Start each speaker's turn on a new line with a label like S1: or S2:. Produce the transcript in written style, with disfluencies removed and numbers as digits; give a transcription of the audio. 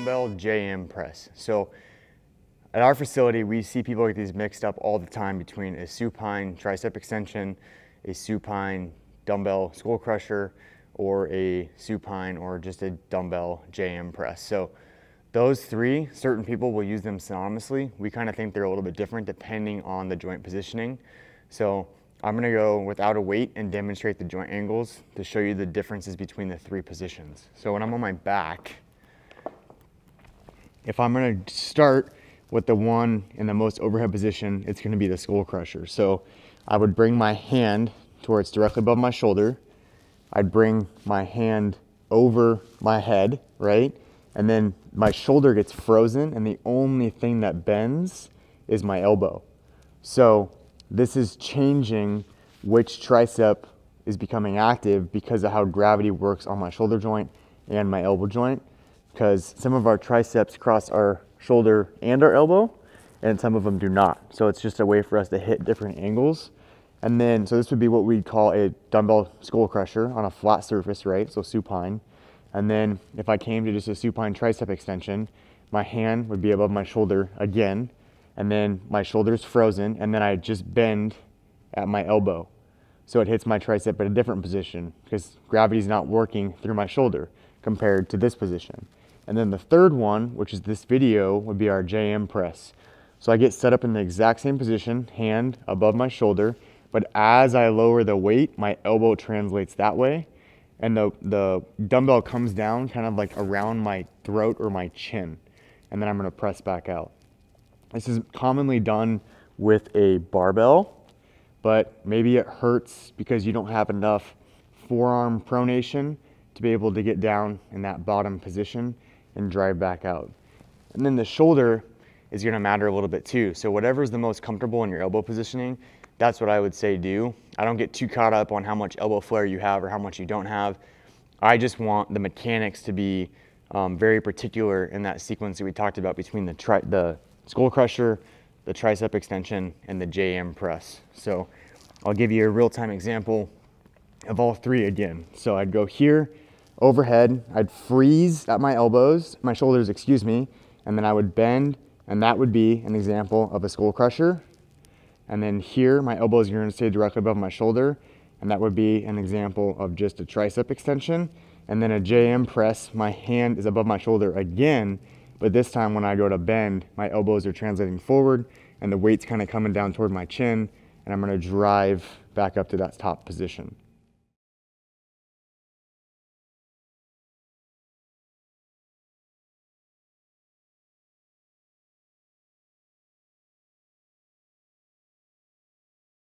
S1: dumbbell JM press. So at our facility, we see people get these mixed up all the time between a supine tricep extension, a supine dumbbell skull crusher, or a supine or just a dumbbell JM press. So those three, certain people will use them synonymously. We kind of think they're a little bit different depending on the joint positioning. So I'm gonna go without a weight and demonstrate the joint angles to show you the differences between the three positions. So when I'm on my back, if I'm gonna start with the one in the most overhead position, it's gonna be the skull crusher. So I would bring my hand to where it's directly above my shoulder. I'd bring my hand over my head, right? And then my shoulder gets frozen and the only thing that bends is my elbow. So this is changing which tricep is becoming active because of how gravity works on my shoulder joint and my elbow joint. Because some of our triceps cross our shoulder and our elbow, and some of them do not. So it's just a way for us to hit different angles. And then, so this would be what we'd call a dumbbell skull crusher on a flat surface, right? So supine. And then if I came to just a supine tricep extension, my hand would be above my shoulder again, and then my shoulder's frozen, and then I just bend at my elbow. So it hits my tricep at a different position because gravity's not working through my shoulder compared to this position. And then the third one, which is this video, would be our JM press. So I get set up in the exact same position, hand above my shoulder, but as I lower the weight, my elbow translates that way, and the dumbbell comes down kind of like around my throat or my chin, and then I'm gonna press back out. This is commonly done with a barbell, but maybe it hurts because you don't have enough forearm pronation to be able to get down in that bottom position and drive back out. And then the shoulder is gonna matter a little bit too. So whatever's the most comfortable in your elbow positioning, that's what I would say do. I don't get too caught up on how much elbow flare you have or how much you don't have. I just want the mechanics to be very particular in that sequence that we talked about between the skull crusher, the tricep extension, and the JM press. So I'll give you a real-time example of all three again. So I'd go here, overhead, I'd freeze at my elbows, my shoulders, excuse me, and then I would bend, and that would be an example of a skull crusher. And then here, my elbows are going to stay directly above my shoulder, and that would be an example of just a tricep extension. And then a JM press, my hand is above my shoulder again, but this time when I go to bend, my elbows are translating forward, and the weight's kind of coming down toward my chin, and I'm going to drive back up to that top position.